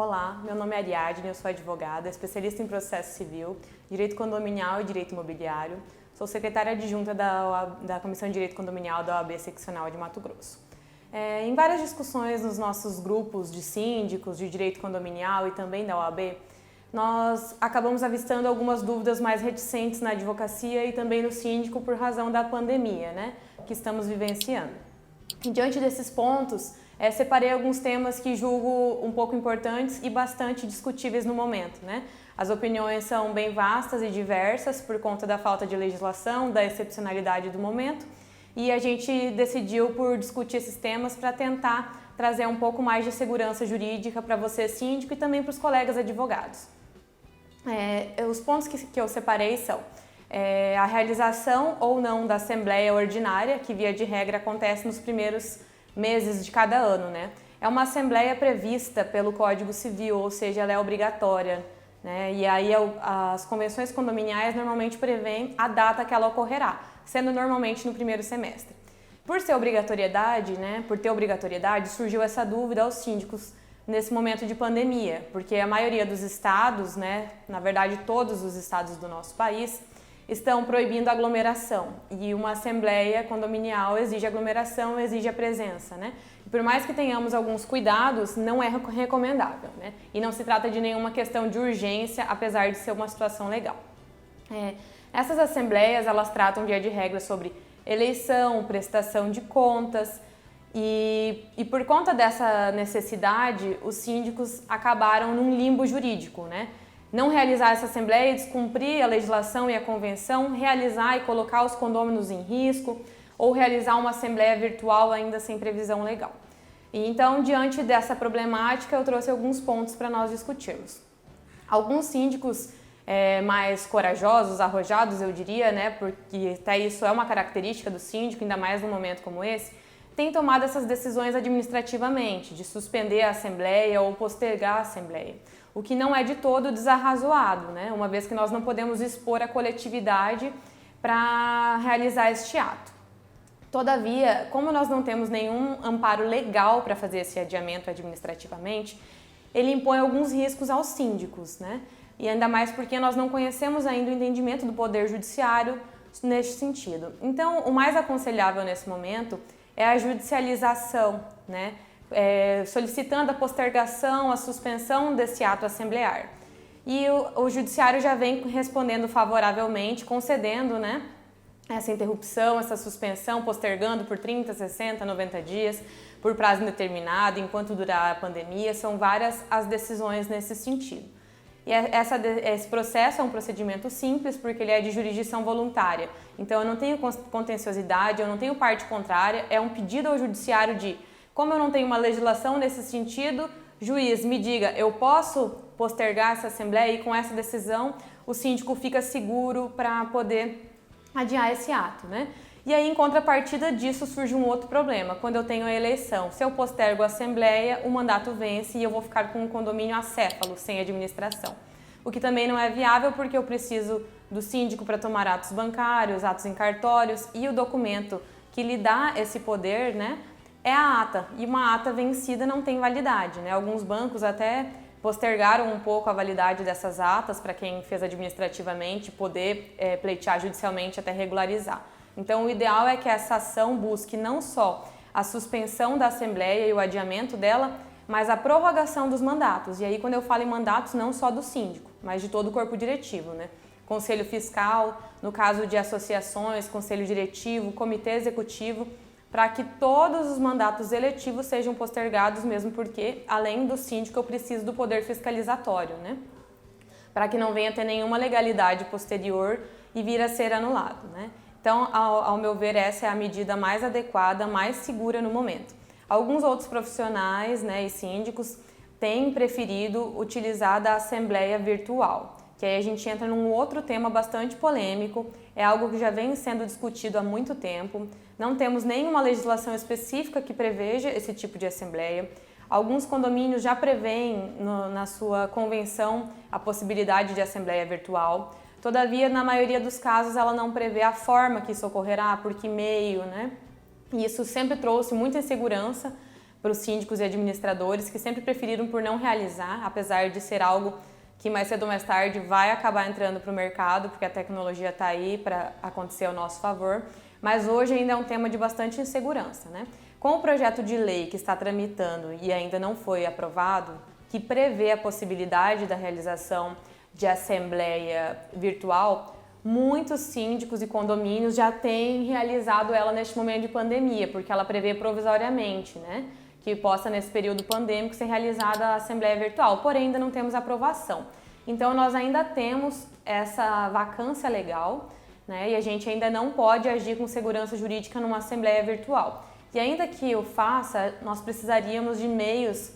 Olá, meu nome é Ariadne, eu sou advogada, especialista em processo civil, direito condominial e direito imobiliário. Sou secretária adjunta da Comissão de Direito Condominial da OAB Seccional de Mato Grosso. Em várias discussões nos nossos grupos de síndicos, de direito condominial e também da OAB, nós acabamos avistando algumas dúvidas mais reticentes na advocacia e também no síndico por razão da pandemia, que estamos vivenciando. E diante desses pontos, separei alguns temas que julgo um pouco importantes e bastante discutíveis no momento, As opiniões são bem vastas e diversas por conta da falta de legislação, da excepcionalidade do momento, e a gente decidiu por discutir esses temas para tentar trazer um pouco mais de segurança jurídica para você, síndico, e também para os colegas advogados. Os pontos que eu separei são a realização ou não da Assembleia Ordinária, que via de regra acontece nos primeiros meses de cada ano, É uma Assembleia prevista pelo Código Civil, ou seja, ela é obrigatória, E aí as convenções condominiais normalmente prevêem a data que ela ocorrerá, sendo normalmente no primeiro semestre. Por ser obrigatoriedade, por ter obrigatoriedade, surgiu essa dúvida aos síndicos nesse momento de pandemia, porque a maioria dos estados, na verdade todos os estados do nosso país, estão proibindo a aglomeração, e uma assembleia condominial exige aglomeração, exige a presença, E por mais que tenhamos alguns cuidados, não é recomendável, E não se trata de nenhuma questão de urgência, apesar de ser uma situação legal. Essas assembleias, elas tratam via de regra sobre eleição, prestação de contas, e por conta dessa necessidade, os síndicos acabaram num limbo jurídico, Não realizar essa assembleia, descumprir a legislação e a convenção, realizar e colocar os condôminos em risco, ou realizar uma assembleia virtual ainda sem previsão legal. E então, diante dessa problemática, eu trouxe alguns pontos para nós discutirmos. Alguns síndicos mais corajosos, arrojados, eu diria, porque até isso é uma característica do síndico, ainda mais num momento como esse, têm tomado essas decisões administrativamente, de suspender a assembleia ou postergar a assembleia, o que não é de todo desarrazoado, Uma vez que nós não podemos expor a coletividade para realizar este ato. Todavia, como nós não temos nenhum amparo legal para fazer esse adiamento administrativamente, ele impõe alguns riscos aos síndicos, E ainda mais porque nós não conhecemos ainda o entendimento do Poder Judiciário neste sentido. Então, o mais aconselhável nesse momento é a judicialização, solicitando a postergação, a suspensão desse ato assemblear. E o Judiciário já vem respondendo favoravelmente, concedendo, essa interrupção, essa suspensão, postergando por 30, 60, 90 dias, por prazo indeterminado, enquanto durar a pandemia. São várias as decisões nesse sentido. E esse processo é um procedimento simples porque ele é de jurisdição voluntária. Então eu não tenho contenciosidade, eu não tenho parte contrária, é um pedido ao judiciário de, como eu não tenho uma legislação nesse sentido, juiz, me diga, eu posso postergar essa assembleia, e com essa decisão o síndico fica seguro para poder adiar esse ato, E aí, em contrapartida disso, surge um outro problema. Quando eu tenho a eleição, se eu postergo a assembleia, o mandato vence e eu vou ficar com um condomínio acéfalo, sem administração. O que também não é viável porque eu preciso do síndico para tomar atos bancários, atos em cartórios, e o documento que lhe dá esse poder, é a ata. E uma ata vencida não tem validade, Alguns bancos até postergaram um pouco a validade dessas atas para quem fez administrativamente poder pleitear judicialmente até regularizar. Então, o ideal é que essa ação busque não só a suspensão da Assembleia e o adiamento dela, mas a prorrogação dos mandatos. E aí, quando eu falo em mandatos, não só do síndico, mas de todo o corpo diretivo, Conselho fiscal, no caso de associações, conselho diretivo, comitê executivo, para que todos os mandatos eletivos sejam postergados, mesmo porque, além do síndico, eu preciso do poder fiscalizatório, Para que não venha ter nenhuma legalidade posterior e vir a ser anulado, Então, ao meu ver, essa é a medida mais adequada, mais segura no momento. Alguns outros profissionais, e síndicos têm preferido utilizar da assembleia virtual, que aí a gente entra num outro tema bastante polêmico, é algo que já vem sendo discutido há muito tempo, não temos nenhuma legislação específica que preveja esse tipo de assembleia. Alguns condomínios já prevêem na sua convenção a possibilidade de assembleia virtual. Todavia, na maioria dos casos, ela não prevê a forma que isso ocorrerá, por que meio, E isso sempre trouxe muita insegurança para os síndicos e administradores que sempre preferiram por não realizar, apesar de ser algo que mais cedo ou mais tarde vai acabar entrando para o mercado, porque a tecnologia está aí para acontecer ao nosso favor, mas hoje ainda é um tema de bastante insegurança, né? Com o projeto de lei que está tramitando e ainda não foi aprovado, que prevê a possibilidade da realização de assembleia virtual, muitos síndicos e condomínios já têm realizado ela neste momento de pandemia, porque ela prevê provisoriamente, né, que possa nesse período pandêmico ser realizada a assembleia virtual, porém ainda não temos aprovação. Então nós ainda temos essa vacância legal, né, e a gente ainda não pode agir com segurança jurídica numa assembleia virtual. E ainda que o faça, nós precisaríamos de meios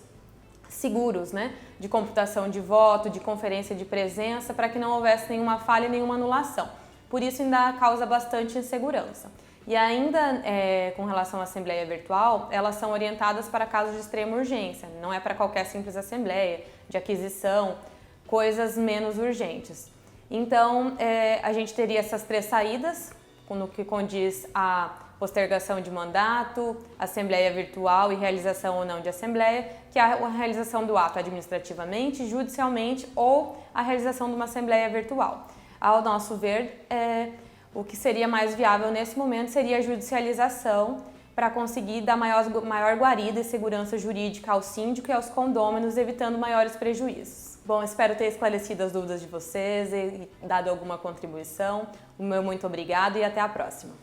seguros, né, de computação de voto, de conferência de presença, para que não houvesse nenhuma falha e nenhuma anulação. Por isso ainda causa bastante insegurança. E ainda com relação à assembleia virtual, elas são orientadas para casos de extrema urgência, não é para qualquer simples assembleia, de aquisição, coisas menos urgentes. Então, a gente teria essas 3 saídas, no que condiz a postergação de mandato, assembleia virtual e realização ou não de assembleia, que é a realização do ato administrativamente, judicialmente ou a realização de uma assembleia virtual. Ao nosso ver, o que seria mais viável nesse momento seria a judicialização para conseguir dar maior guarida e segurança jurídica ao síndico e aos condôminos, evitando maiores prejuízos. Bom, espero ter esclarecido as dúvidas de vocês e dado alguma contribuição. O meu muito obrigado e até a próxima.